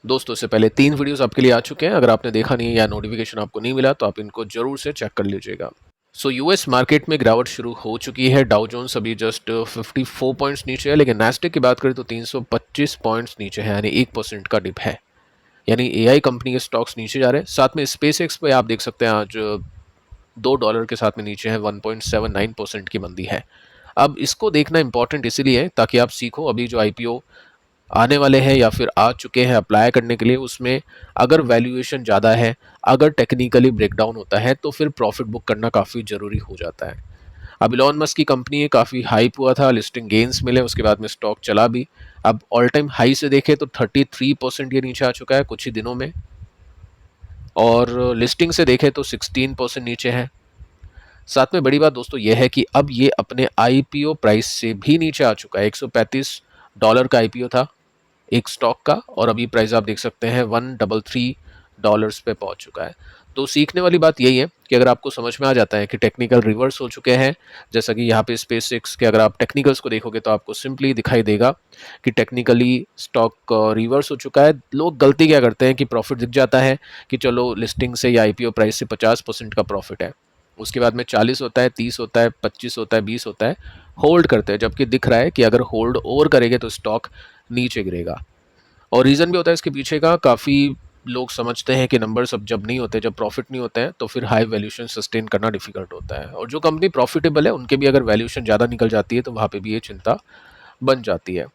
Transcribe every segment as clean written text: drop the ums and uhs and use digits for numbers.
दोस्तों इससे पहले 3 वीडियोस आपके लिए आ चुके हैं, अगर आपने देखा नहीं है या नोटिफिकेशन आपको नहीं मिला तो आप इनको जरूर से चेक कर लीजिएगा। सो यूएस मार्केट में गिरावट शुरू हो चुकी है। डाउ जोन्स अभी जस्ट 54 पॉइंट्स नीचे है, लेकिन नैस्डैक की बात करें तो 325 पॉइंट्स नीचे है, यानी 1% का डिप है। यानी एआई कंपनी के स्टॉक्स नीचे जा रहे हैं। साथ में स्पेस एक्स पे आप देख सकते हैं आज $2 के साथ में नीचे है, 1.79% की मंदी है। अब इसको देखना इंपॉर्टेंट इसीलिए है ताकि आप सीखो अभी जो आईपीओ आने वाले हैं या फिर आ चुके हैं अप्लाई करने के लिए, उसमें अगर वैल्यूएशन ज़्यादा है, अगर टेक्निकली ब्रेकडाउन होता है तो फिर प्रॉफिट बुक करना काफ़ी ज़रूरी हो जाता है। अब इलॉन मस्क की कंपनी है, काफ़ी हाइप हुआ था, लिस्टिंग गेन्स मिले, उसके बाद में स्टॉक चला भी। अब ऑल टाइम हाई से देखें तो 33% ये नीचे आ चुका है कुछ ही दिनों में, और लिस्टिंग से देखें तो 16% नीचे है। साथ में बड़ी बात दोस्तों यह है कि अब ये अपने आईपीओ प्राइस से भी नीचे आ चुका है। $135 का आईपीओ था एक स्टॉक का, और अभी प्राइस आप देख सकते हैं $133 पे पहुंच चुका है। तो सीखने वाली बात यही है कि अगर आपको समझ में आ जाता है कि टेक्निकल रिवर्स हो चुके हैं, जैसा कि यहाँ पे स्पेस एक्स के अगर आप टेक्निकल्स को देखोगे तो आपको सिंपली दिखाई देगा कि टेक्निकली स्टॉक रिवर्स हो चुका है। लोग गलती क्या करते हैं कि प्रॉफिट दिख जाता है कि चलो लिस्टिंग से या आईपीओ प्राइस से 50% का प्रॉफिट है, उसके बाद में 40 होता है, 30 होता है, 25 होता है, 20 होता है, होल्ड करते हैं, जबकि दिख रहा है कि अगर होल्ड और करेंगे तो स्टॉक नीचे गिरेगा। और रीज़न भी होता है इसके पीछे का, काफ़ी लोग समझते हैं कि नंबर्स अब जब नहीं होते, जब प्रॉफिट नहीं होते हैं तो फिर हाई वैल्यूएशन सस्टेन करना डिफिकल्ट होता है, और जो कंपनी प्रॉफिटेबल है उनके भी अगर वैल्यूएशन ज़्यादा निकल जाती है तो वहाँ पे भी ये चिंता बन जाती है।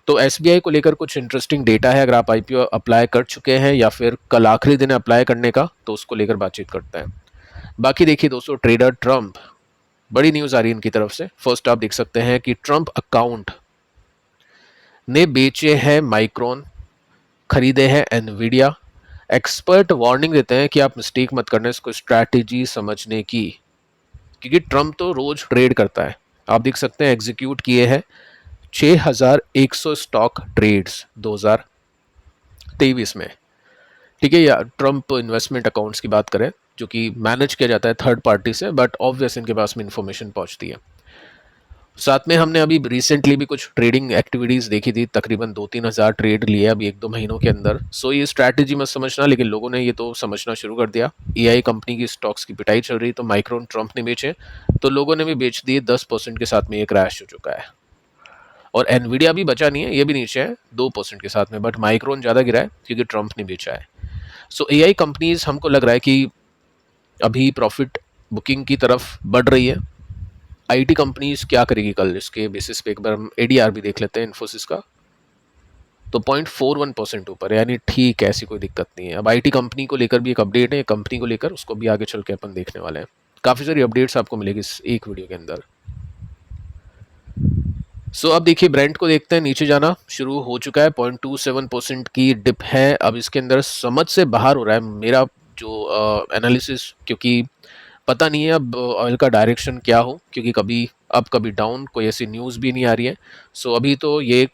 तो एसबीआई को लेकर कुछ इंटरेस्टिंग डेटा है, अगर आप आईपीओ अप्लाई कर चुके हैं या फिर कल आखिरी दिन अप्लाई करने का, तो उसको लेकर बातचीत करते हैं। बाकी देखिए दोस्तों, ट्रेडर ट्रंप, बड़ी न्यूज़ आ रही है इनकी तरफ से। फर्स्ट आप देख सकते हैं कि ट्रंप अकाउंट ने बेचे हैं माइक्रोन, खरीदे हैं एनवीडिया। एक्सपर्ट वार्निंग देते हैं कि आप मिस्टेक मत करना इसको स्ट्रैटेजी समझने की, क्योंकि ट्रम्प तो रोज ट्रेड करता है। आप देख सकते हैं एग्जीक्यूट किए हैं 6100 स्टॉक ट्रेड्स 2023 में। ठीक है, या ट्रम्प इन्वेस्टमेंट अकाउंट्स की बात करें जो कि मैनेज किया जाता है थर्ड पार्टी से, बट ऑब्वियस इनके पास में इंफॉर्मेशन पहुंचती है। साथ में हमने अभी रिसेंटली भी कुछ ट्रेडिंग एक्टिविटीज़ देखी थी, तकरीबन 2-3 हज़ार ट्रेड लिए अभी 1-2 महीनों के अंदर। सो ये स्ट्रैटेजी मत समझना, लेकिन लोगों ने ये तो समझना शुरू कर दिया। एआई कंपनी की स्टॉक्स की पिटाई चल रही, तो माइक्रोन ट्रंप ने बेचे, तो लोगों ने भी बेच दिए। 10% के साथ में ये क्रैश हो चुका है। और एनवीडिया भी बचा नहीं है, ये भी नीचे है 2% के साथ में, बट माइक्रोन ज़्यादा गिरा है क्योंकि ट्रंप ने बेचा है। सो एआई कंपनीज हमको लग रहा है कि अभी प्रॉफिट बुकिंग की तरफ बढ़ रही है। आईटी कंपनीज क्या करेगी कल, इसके बेसिस पे एक बार हम एडीआर भी देख लेते हैं इन्फोसिस का। तो 0.41% ऊपर है, यानी ठीक है, ऐसी कोई दिक्कत नहीं है। अब आईटी कंपनी को लेकर भी एक अपडेट है, कंपनी को लेकर उसको भी आगे चल के अपन देखने वाले हैं। काफ़ी सारी अपडेट्स आपको मिलेगी इस एक वीडियो के अंदर। सो अब देखिए ब्रेंट को देखते हैं, नीचे जाना शुरू हो चुका है, 0.27% की डिप है। अब इसके अंदर समझ से बाहर हो रहा है मेरा जो एनालिसिस, क्योंकि पता नहीं है अब ऑयल का डायरेक्शन क्या हो, क्योंकि कभी अप कभी डाउन, कोई ऐसी न्यूज़ भी नहीं आ रही है। सो अभी तो ये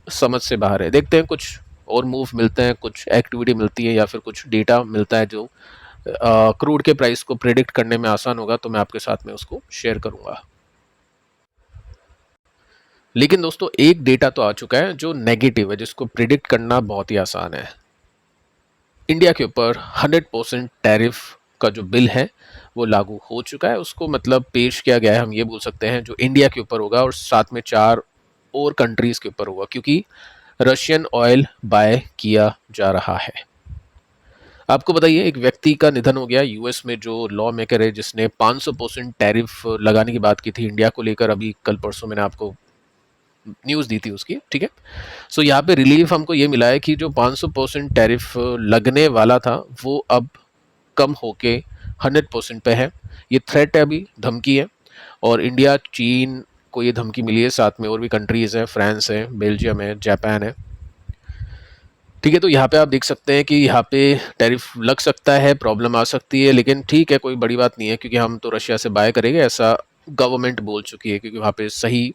समझ से बाहर है। देखते हैं कुछ और मूव मिलते हैं, कुछ एक्टिविटी मिलती है या फिर कुछ डेटा मिलता है जो क्रूड के प्राइस को प्रिडिक्ट करने में आसान होगा, तो मैं आपके साथ में उसको शेयर करूंगा। लेकिन दोस्तों एक डेटा तो आ चुका है जो नेगेटिव है, जिसको प्रिडिक्ट करना बहुत ही आसान है। इंडिया के ऊपर 100% टैरिफ का जो बिल है वो लागू हो चुका है। उसको मतलब पेश किया गया है, हम ये बोल सकते हैं, जो इंडिया के ऊपर होगा और साथ में 4 और कंट्रीज के ऊपर होगा, क्योंकि रशियन ऑयल बाय किया जा रहा है। आपको बताइए, एक व्यक्ति का निधन हो गया यूएस में, जो लॉ मेकर है, जिसने 500% टैरिफ लगाने की बात की थी इंडिया को लेकर। अभी कल परसों मैंने आपको न्यूज़ दी थी उसकी, ठीक है। सो यहाँ पे रिलीफ हमको ये मिला है कि जो 500% टैरिफ लगने वाला था वो अब कम होके 100% पे है। ये थ्रेट है, अभी धमकी है, और इंडिया, चीन को ये धमकी मिली है, साथ में और भी कंट्रीज़ हैं, फ्रांस है, बेल्जियम है, जापान है। ठीक है, तो यहाँ पे आप देख सकते हैं कि यहाँ पे टैरिफ लग सकता है, प्रॉब्लम आ सकती है, लेकिन ठीक है, कोई बड़ी बात नहीं है, क्योंकि हम तो रशिया से बाय करेंगे, ऐसा गवर्नमेंट बोल चुकी है, क्योंकि वहाँ पे सही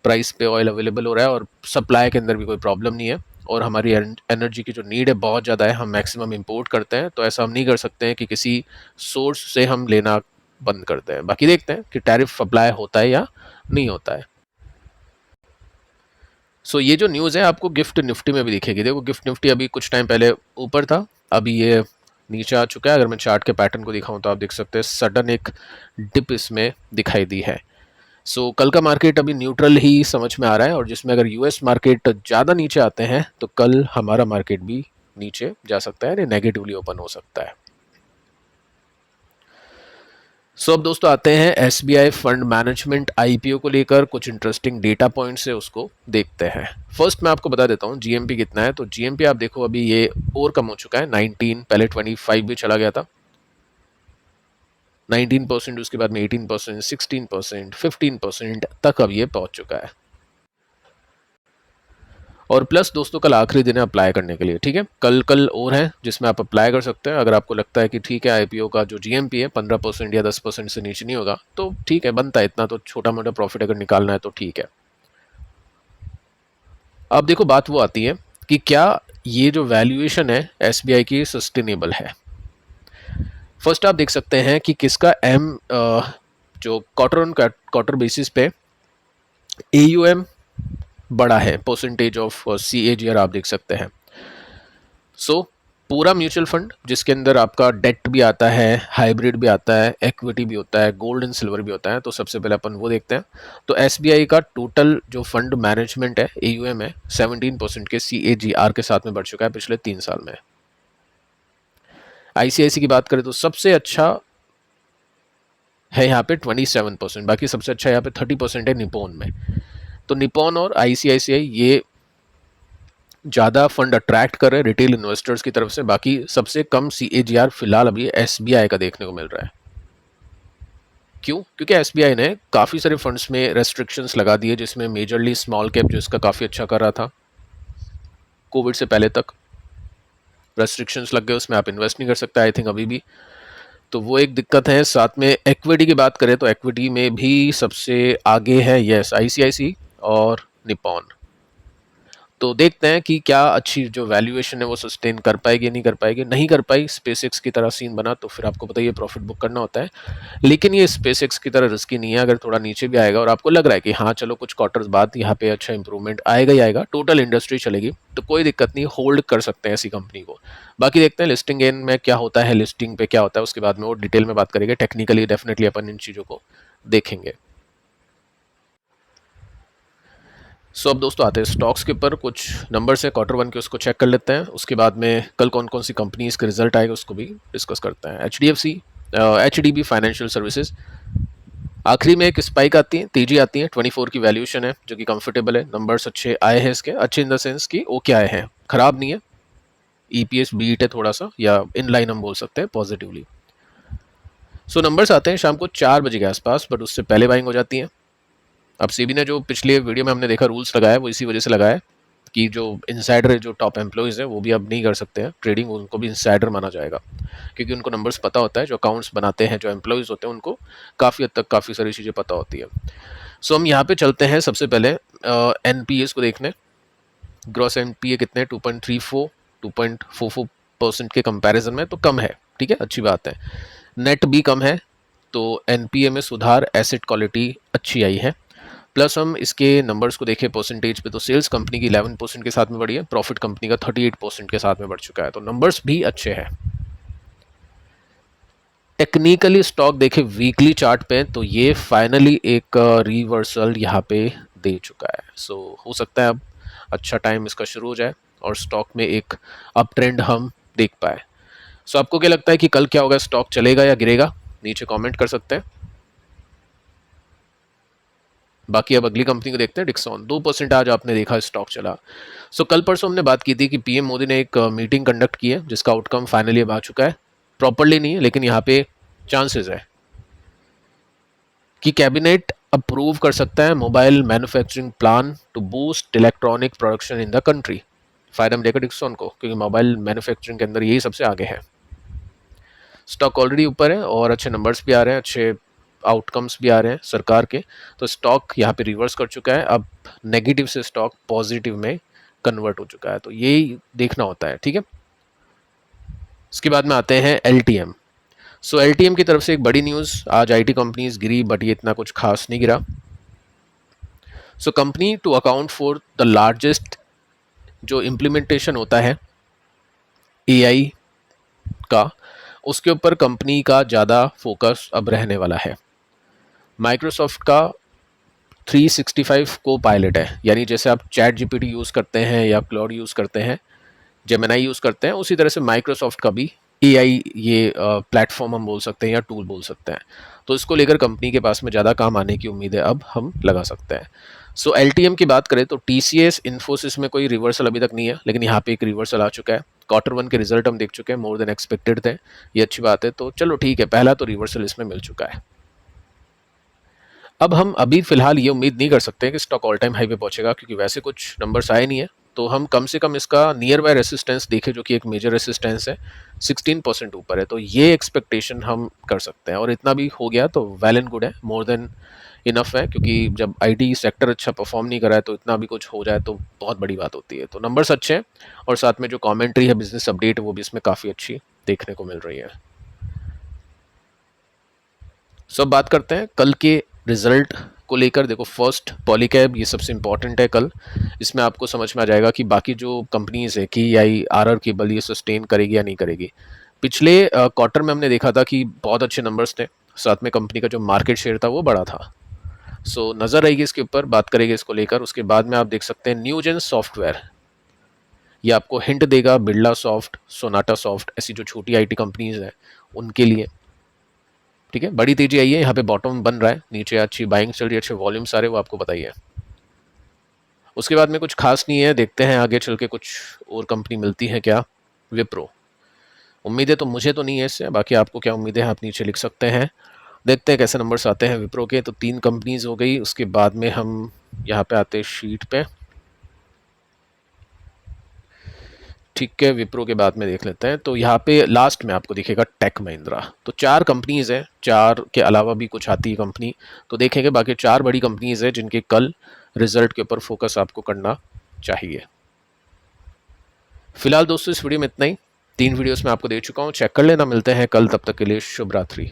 प्राइस पे ऑयल अवेलेबल हो रहा है और सप्लाई के अंदर भी कोई प्रॉब्लम नहीं है। और हमारी एनर्जी की जो नीड है बहुत ज़्यादा है, हम मैक्सिमम इंपोर्ट करते हैं, तो ऐसा हम नहीं कर सकते हैं कि किसी सोर्स से हम लेना बंद करते हैं। बाकी देखते हैं कि टैरिफ अप्लाई होता है या नहीं होता है। सो ये जो न्यूज़ है आपको गिफ्ट निफ्टी में भी दिखेगी। देखो गिफ्ट निफ्टी अभी कुछ टाइम पहले ऊपर था, अभी ये नीचे आ चुका है। अगर मैं चार्ट के पैटर्न को दिखाऊं तो आप देख सकते हैं सडन एक डिप इसमें दिखाई दी है। सो कल का मार्केट अभी न्यूट्रल ही समझ में आ रहा है, और जिसमें अगर यूएस मार्केट ज़्यादा नीचे आते हैं तो कल हमारा मार्केट भी नीचे जा सकता है, नेगेटिवली ओपन हो सकता है। सो अब दोस्तों आते हैं एसबीआई फंड मैनेजमेंट आईपीओ को लेकर कुछ इंटरेस्टिंग डेटा पॉइंट्स है, उसको देखते हैं। फर्स्ट मैं आपको बता देता हूँ जीएमपी कितना है। तो जीएमपी आप देखो अभी ये और कम हो चुका है, 19, पहले 25 भी चला गया था, 19%, उसके बाद में 18%, 16%, 15% तक अब ये पहुंच चुका है। और प्लस दोस्तों कल आखिरी दिन है अप्लाई करने के लिए, ठीक है। कल और है जिसमें आप अप्लाई कर सकते हैं। अगर आपको लगता है कि ठीक है आईपीओ का जो जीएमपी है 15% या 10% से नीचे नहीं होगा तो ठीक है, बनता है इतना, तो छोटा मोटा प्रॉफिट अगर निकालना है तो ठीक है। अब देखो बात वो आती है कि क्या ये जो वैल्यूएशन है एसबीआई की सस्टेनेबल है। फर्स्ट आप देख सकते हैं कि किसका जो क्वार्टर ऑन क्वार्टर बेसिस पे एयूएम बड़ा है, परसेंटेज ऑफ सीएजीआर आप देख सकते हैं। सो पूरा म्यूचुअल फंड जिसके अंदर आपका डेट भी आता है, हाइब्रिड भी आता है, इक्विटी भी होता है, गोल्ड एंड सिल्वर भी होता है, तो सबसे पहले अपन वो देखते हैं। तो एसबीआई का टोटल जो फंड मैनेजमेंट है एयूएम है 17% के सीएजीआर के साथ में बढ़ चुका है पिछले 3 साल में। आईसीआईसी की बात करें तो सबसे अच्छा है यहाँ पे 27%, बाकी सबसे अच्छा यहाँ पे 30% है निपॉन में। तो निपॉन और आईसीआईसीआई ये ज़्यादा फंड अट्रैक्ट कर रहे हैं रिटेल इन्वेस्टर्स की तरफ से, बाकी सबसे कम सीएजीआर फिलहाल अभी एसबीआई का देखने को मिल रहा है। क्यों? क्योंकि एसबीआई ने काफ़ी सारे फंड्स में रेस्ट्रिक्शंस लगा दिए, जिसमें मेजरली स्मॉल कैप जो इसका काफ़ी अच्छा कर रहा था कोविड से पहले तक, रेस्ट्रिक्शंस लग गए, उसमें आप इन्वेस्ट नहीं कर सकते आई थिंक अभी भी। तो वो एक दिक्कत है। साथ में इक्विटी की बात करें तो इक्विटी में भी सबसे आगे है यस आईसीआईसी और निपॉन। तो देखते हैं कि क्या अच्छी जो वैल्यूएशन है वो सस्टेन कर पाएगी या नहीं कर पाएगी। नहीं कर पाई, स्पेसएक्स की तरह सीन बना तो फिर आपको पता ही है प्रॉफिट बुक करना होता है। लेकिन ये स्पेसएक्स की तरह रिस्की नहीं है। अगर थोड़ा नीचे भी आएगा और आपको लग रहा है कि हाँ चलो कुछ क्वार्टर्स बाद यहाँ पे अच्छा इंप्रूवमेंट आएगा ही आएगा, टोटल इंडस्ट्री चलेगी, तो कोई दिक्कत नहीं, होल्ड कर सकते हैं ऐसी कंपनी को। बाकी देखते हैं लिस्टिंग गेन में क्या होता है, लिस्टिंग पे क्या होता है, उसके बाद में वो डिटेल में बात करेंगे। टेक्निकली डेफिनेटली अपन इन चीज़ों को देखेंगे। सो अब दोस्तों आते हैं स्टॉक्स के ऊपर, कुछ नंबर्स है क्वार्टर 1 के, उसको चेक कर लेते हैं। उसके बाद में कल कौन कौन सी कंपनीज के रिजल्ट आएगा उसको भी डिस्कस करते हैं। एचडीबी फाइनेंशियल सर्विसेज आखिरी में एक स्पाइक आती है, तेजी आती है, 24 की वैल्यूएशन है जो कि कंफर्टेबल है। नंबर्स अच्छे आए हैं इसके, अच्छे इन द सेंस कि ओके आए हैं, खराब नहीं है। ईपीएस बीट है थोड़ा सा, या इन लाइन हम बोल सकते हैं पॉजिटिवली। सो नंबर्स आते हैं शाम को 4 बजे के आसपास, बट उससे पहले बाइंग हो जाती है। अब सेबी ने जो पिछले वीडियो में हमने देखा रूल्स लगाया वो इसी वजह से लगाया है कि जो इनसाइडर जो टॉप एम्प्लॉयज़ हैं वो भी अब नहीं कर सकते हैं ट्रेडिंग, उनको भी इनसाइडर माना जाएगा, क्योंकि उनको नंबर्स पता होता है। जो अकाउंट्स बनाते हैं, जो एम्प्लॉयज़ होते हैं, उनको काफ़ी हद तक काफ़ी सारी चीज़ें पता होती है। सो हम यहाँ पे चलते हैं सबसे पहले एनपीएस को देखने। ग्रॉस एनपीए कितने, 2.34, 2.44% के कंपैरिजन में तो कम है, ठीक है, अच्छी बात है। नेट भी कम है, तो एनपीए में सुधार, एसेट क्वालिटी अच्छी आई है। प्लस हम इसके नंबर्स को देखें परसेंटेज पे तो सेल्स कंपनी की 11% के साथ में बढ़ी है, प्रॉफिट कंपनी का 38% के साथ में बढ़ चुका है, तो नंबर्स भी अच्छे हैं। टेक्निकली स्टॉक देखे वीकली चार्ट पे तो ये फाइनली एक रिवर्सल यहाँ पे दे चुका है। सो हो सकता है अब अच्छा टाइम इसका शुरू हो जाए और स्टॉक में एक अप ट्रेंड हम देख पाए। सो आपको क्या लगता है कि कल क्या होगा, स्टॉक चलेगा या गिरेगा? नीचे कमेंट कर सकते हैं। बाकी अब अगली कंपनी को देखते हैं, डिक्सॉन 2% आज आपने देखा स्टॉक चला। सो कल परसों हमने बात की थी कि पीएम मोदी ने एक मीटिंग कंडक्ट की है जिसका आउटकम फाइनली अब आ चुका है। प्रॉपरली नहीं है लेकिन यहाँ पे चांसेस है कि कैबिनेट अप्रूव कर सकता है mobile manufacturing plan to boost electronic production in the country. फायदा मिलेगा डिक्सॉन को क्योंकि मोबाइल मैन्युफैक्चरिंग के अंदर यही सबसे आगे है। स्टॉक ऑलरेडी ऊपर है और अच्छे नंबर्स भी आ रहे हैं, अच्छे आउटकम्स भी आ रहे हैं सरकार के, तो स्टॉक यहाँ पे रिवर्स कर चुका है। अब नेगेटिव से स्टॉक पॉजिटिव में कन्वर्ट हो चुका है, तो यही देखना होता है, ठीक है। इसके बाद में आते हैं एलटीएम। सो एलटीएम की तरफ से एक बड़ी न्यूज़, आज आईटी कंपनीज गिरी बट ये इतना कुछ खास नहीं गिरा। So company to account for the largest जो इम्प्लीमेंटेशन होता है एआई का, उसके ऊपर कंपनी का ज़्यादा फोकस अब रहने वाला है। माइक्रोसॉफ्ट का 365 को पायलट है, यानी जैसे आप चैट जीपीटी यूज़ करते हैं या क्लाउड यूज़ करते हैं, जेमिनाई यूज़ करते हैं, उसी तरह से माइक्रोसॉफ्ट का भी एआई ये प्लेटफॉर्म हम बोल सकते हैं या टूल बोल सकते हैं। तो इसको लेकर कंपनी के पास में ज़्यादा काम आने की उम्मीदें अब हम लगा सकते हैं। सो एलटीएम की बात करें तो टीसीएस इन्फोसिस में कोई रिवर्सल अभी तक नहीं है, लेकिन यहाँ पे एक रिवर्सल आ चुका है। क्वार्टर 1 के रिजल्ट हम देख चुके हैं, मोर देन एक्सपेक्टेड थे, ये अच्छी बात है। तो चलो ठीक है, पहला तो रिवर्सल इसमें मिल चुका है। अब हम अभी फिलहाल ये उम्मीद नहीं कर सकते कि स्टॉक ऑल टाइम हाई पे पहुंचेगा, क्योंकि वैसे कुछ नंबर्स आए नहीं है। तो हम कम से कम इसका नियर बाय रेसिस्टेंस देखें, जो कि एक मेजर रेसिस्टेंस है 16% ऊपर है, तो ये एक्सपेक्टेशन हम कर सकते हैं। और इतना भी हो गया तो वेल एंड गुड है, मोर देन इनफ है, क्योंकि जब आईटी सेक्टर अच्छा परफॉर्म नहीं कर रहा है तो इतना भी कुछ हो जाए तो बहुत बड़ी बात होती है। तो नंबर्स अच्छे हैं और साथ में जो कमेंट्री है, बिजनेस अपडेट है, वो भी इसमें काफ़ी अच्छी देखने को मिल रही है। सब बात करते हैं कल के रिजल्ट को लेकर। देखो, फर्स्ट पॉलीकैब ये सबसे इंपॉर्टेंट है कल। इसमें आपको समझ में आ जाएगा कि बाकी जो कंपनीज है कि आई आर केबल ये सस्टेन करेगी या नहीं करेगी। पिछले क्वार्टर में हमने देखा था कि बहुत अच्छे नंबर्स थे, साथ में कंपनी का जो मार्केट शेयर था वो बड़ा था। सो नज़र रहेगी इसके ऊपर, बात करेंगे इसको लेकर। उसके बाद में आप देख सकते हैं न्यूजेन सॉफ्टवेयर, ये आपको हिंट देगा बिरला सॉफ्ट, सोनाटा सॉफ्ट, ऐसी जो छोटी आईटी कंपनीज हैं उनके लिए। ठीक है, बड़ी तेजी आई है, यहाँ पे बॉटम बन रहा है, नीचे अच्छी बाइंग चल रही है, अच्छे वॉल्यूम सारे, वो आपको बताइए। उसके बाद में कुछ खास नहीं है, देखते हैं आगे चल के कुछ और कंपनी मिलती है क्या। विप्रो, उम्मीदें तो मुझे तो नहीं है इससे, बाकी आपको क्या उम्मीदें हैं आप नीचे लिख सकते हैं। देखते हैं कैसे नंबर्स आते हैं विप्रो के। तो 3 कंपनीज हो गई। उसके बाद में हम यहाँ पे आते हैं शीट पे। ठीक है, विप्रो के बाद में देख लेते हैं। तो यहाँ पे लास्ट में आपको दिखेगा टेक महिंद्रा। तो 4 कंपनीज हैं, 4 के अलावा भी कुछ आती है कंपनी, तो देखेंगे। बाकी 4 बड़ी कंपनीज हैं जिनके कल रिजल्ट के ऊपर फोकस आपको करना चाहिए। फिलहाल दोस्तों इस वीडियो में इतना ही। 3 वीडियोस में आपको दे चुका हूँ, चेक कर लेना। मिलते हैं कल, तब तक के लिए शुभ रात्रि।